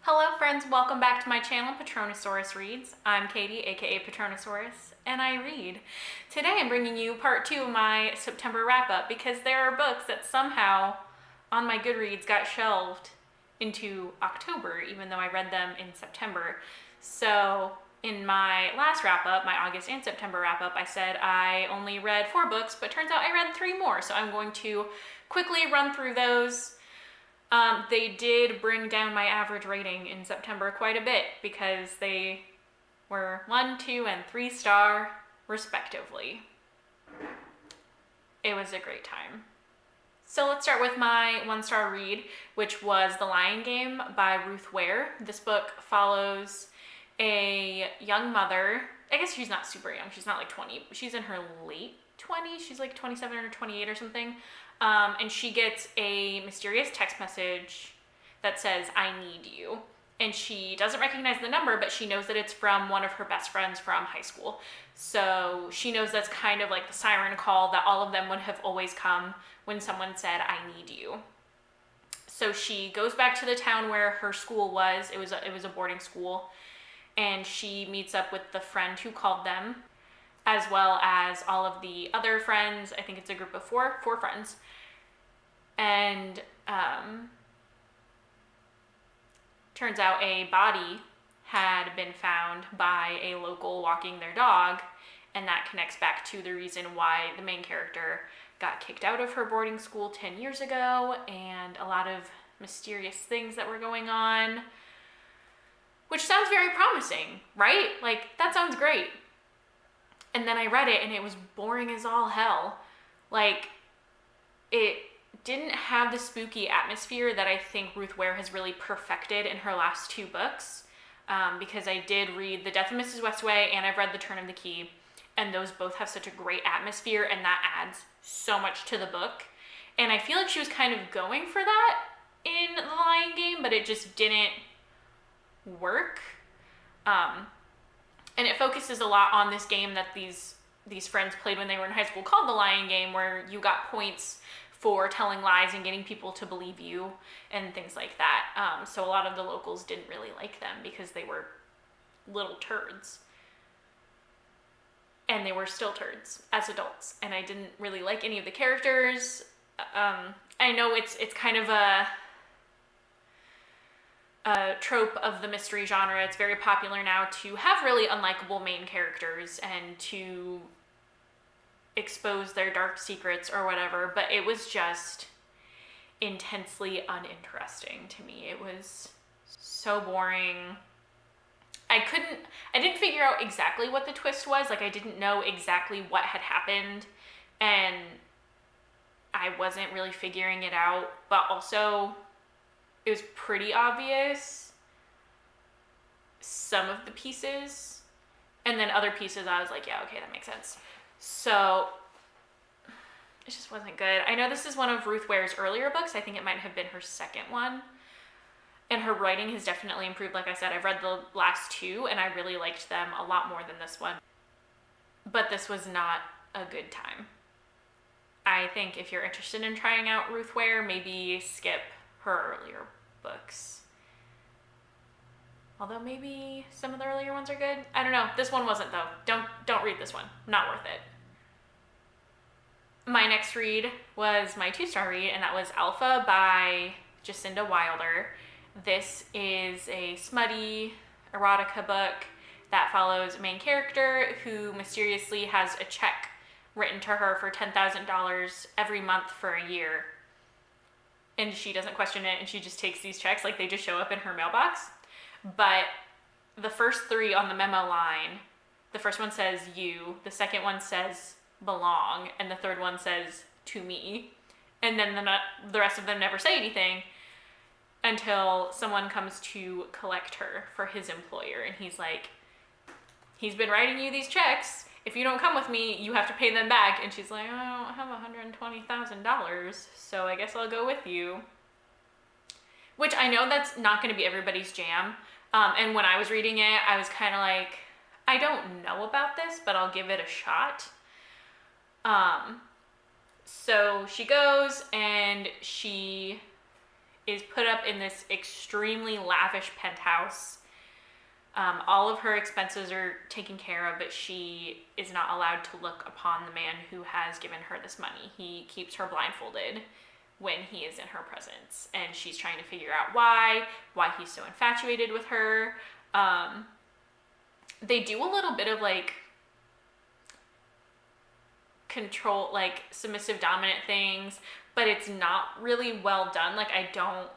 Hello friends, welcome back to my channel, Patronosaurus Reads. I'm Katie, aka Patronosaurus, and I read. Today I'm bringing you part 2 of my September wrap-up because there are books that somehow on my Goodreads got shelved into October, even though I read them in September. So in my last wrap-up, my August and September wrap-up, I said I only read 4 books, but turns out I read 3 more, so I'm going to quickly run through those. They did bring down my average rating in September quite a bit because they were 1, 2, and 3 star respectively. It was a great time. So let's start with my 1-star read, which was The Lion Game by Ruth Ware. This book follows a young mother. I guess she's not super young. She's not like 20. She's in her late 20s. She's like 27 or 28 or something. And she gets a mysterious text message that says, "I need you." And she doesn't recognize the number, but she knows that it's from one of her best friends from high school. So she knows that's kind of like the siren call that all of them would have always come when someone said, "I need you." So she goes back to the town where her school was. It was a boarding school. And she meets up with the friend who called them, as well as all of the other friends. I think it's a group of four friends. And turns out a body had been found by a local walking their dog, and that connects back to the reason why the main character got kicked out of her boarding school 10 years ago, and a lot of mysterious things that were going on, which sounds very promising, right? Like, that sounds great. And then I read it and it was boring as all hell. Like, it didn't have the spooky atmosphere that I think Ruth Ware has really perfected in her last 2 books. Because I did read The Death of Mrs. Westaway and I've read The Turn of the Key. And those both have such a great atmosphere and that adds so much to the book. And I feel like she was kind of going for that in The Lion Game, but it just didn't work. And it focuses a lot on this game that these friends played when they were in high school called The Lion Game, where you got points for telling lies and getting people to believe you and things like that. So a lot of the locals didn't really like them because they were little turds. And they were still turds as adults. And I didn't really like any of the characters. I know it's kind of a trope of the mystery genre. It's very popular now to have really unlikable main characters and to expose their dark secrets or whatever, but it was just intensely uninteresting to me. It was so boring. I didn't figure out exactly what the twist was. Like, I didn't know exactly what had happened, and I wasn't really figuring it out, but also it was pretty obvious, some of the pieces, and then other pieces I was like, yeah, okay, that makes sense. So it just wasn't good. I know this is one of Ruth Ware's earlier books. I think it might have been her second one. And her writing has definitely improved. Like I said, I've read the last 2 and I really liked them a lot more than this one. But this was not a good time. I think if you're interested in trying out Ruth Ware, maybe skip her earlier books. Although maybe some of the earlier ones are good. I don't know. This one wasn't, though. Don't read this one. Not worth it. My next read was my 2-star read, and that was Alpha by Jacinda Wilder. This is a smutty erotica book that follows a main character who mysteriously has a check written to her for $10,000 every month for a year. And she doesn't question it, and she just takes these checks, like they just show up in her mailbox. But the first 3 on the memo line, the first one says "you," the second one says "belong," and the third one says "to me." And then the rest of them never say anything until someone comes to collect her for his employer. And he's like, "He's been writing you these checks. If you don't come with me, you have to pay them back." And she's like, "I don't have $120,000, so I guess I'll go with you." Which I know that's not going to be everybody's jam. And when I was reading it, I was kind of like, I don't know about this, but I'll give it a shot. So she goes and she is put up in this extremely lavish penthouse. All of her expenses are taken care of, but she is not allowed to look upon the man who has given her this money. He keeps her blindfolded when he is in her presence, and she's trying to figure out why he's so infatuated with her. They do a little bit of like control, like submissive dominant things, but it's not really well done. Like I don't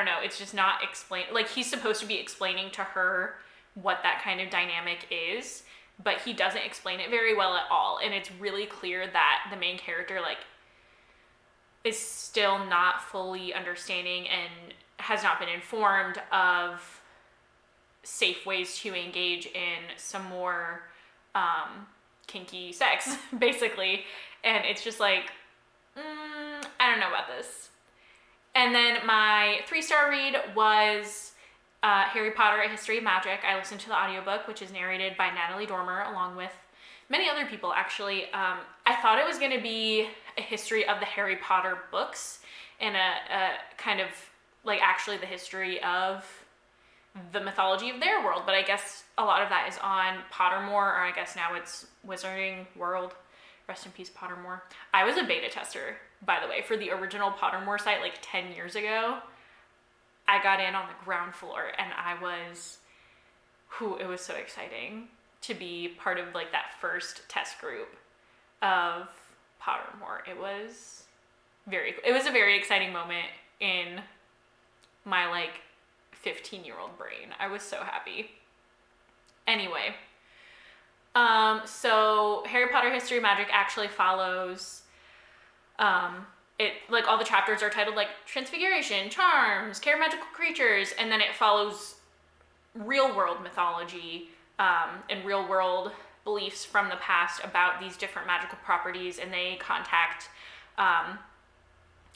know, it's just not explained. Like he's supposed to be explaining to her what that kind of dynamic is, but he doesn't explain it very well at all. And it's really clear that the main character like is still not fully understanding and has not been informed of safe ways to engage in some more kinky sex, basically. And it's just like, I don't know about this. And then my 3-star read was Harry Potter, A History of Magic. I listened to the audiobook, which is narrated by Natalie Dormer, along with many other people, actually. I thought it was going to be a history of the Harry Potter books and a kind of like actually the history of the mythology of their world, but I guess a lot of that is on Pottermore, or I guess now it's Wizarding World. Rest in peace, Pottermore. I was a beta tester, by the way, for the original Pottermore site like 10 years ago. I got in on the ground floor, and it was so exciting to be part of like that first test group of Pottermore. It was a very exciting moment in my like 15-year-old brain. I was so happy. Anyway, so Harry Potter History of Magic actually follows, it like all the chapters are titled like Transfiguration, Charms, Care Magical Creatures, and then it follows real world mythology and real world beliefs from the past about these different magical properties, and they contact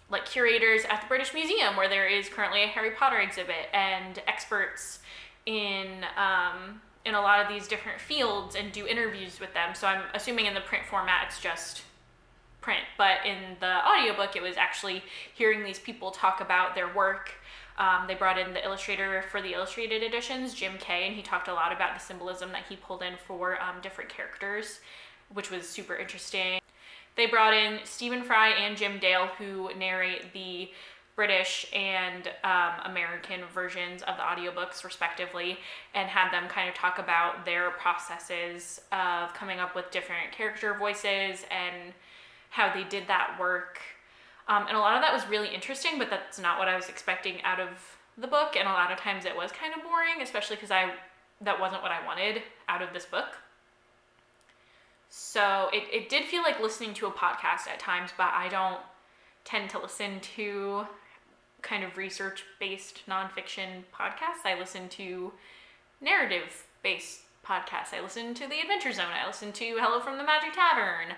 like curators at the British Museum, where there is currently a Harry Potter exhibit, and experts in a lot of these different fields, and do interviews with them. So I'm assuming in the print format it's just print, but in the audiobook it was actually hearing these people talk about their work. They brought in the illustrator for the illustrated editions, Jim Kay, and he talked a lot about the symbolism that he pulled in for different characters, which was super interesting. They brought in Stephen Fry and Jim Dale, who narrate the British and American versions of the audiobooks respectively, and had them kind of talk about their processes of coming up with different character voices and how they did that work. And a lot of that was really interesting, but that's not what I was expecting out of the book, and a lot of times it was kind of boring, especially because that wasn't what I wanted out of this book. So it did feel like listening to a podcast at times, but I don't tend to listen to kind of research-based nonfiction podcasts. I listen to narrative-based podcasts. I listen to The Adventure Zone. I listen to Hello from the Magic Tavern.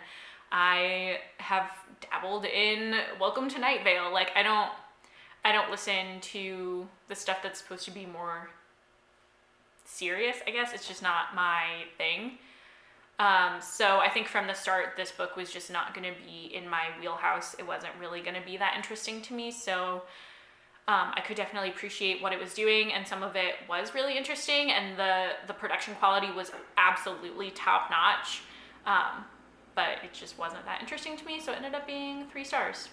I have dabbled in Welcome to Night Vale. Like I don't listen to the stuff that's supposed to be more serious, I guess. It's just not my thing. So I think from the start, this book was just not going to be in my wheelhouse. It wasn't really going to be that interesting to me. So I could definitely appreciate what it was doing, and some of it was really interesting, and the production quality was absolutely top notch. But it just wasn't that interesting to me, so it ended up being 3 stars.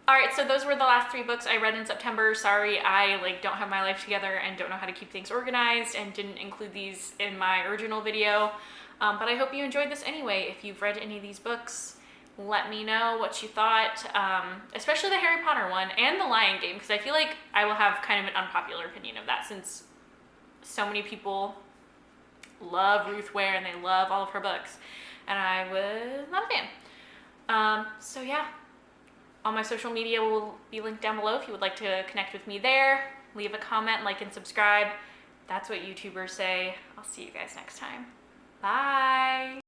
All right, so those were the last 3 books I read in September. Sorry, I don't have my life together and don't know how to keep things organized, and didn't include these in my original video. But I hope you enjoyed this anyway. If you've read any of these books, let me know what you thought, especially the Harry Potter one and the Lion Game, because I feel like I will have kind of an unpopular opinion of that, since so many people love Ruth Ware and they love all of her books, and I was not a fan. So yeah, all my social media will be linked down below if you would like to connect with me there. Leave a comment, like, and subscribe. That's what YouTubers say. I'll see you guys next time. Bye.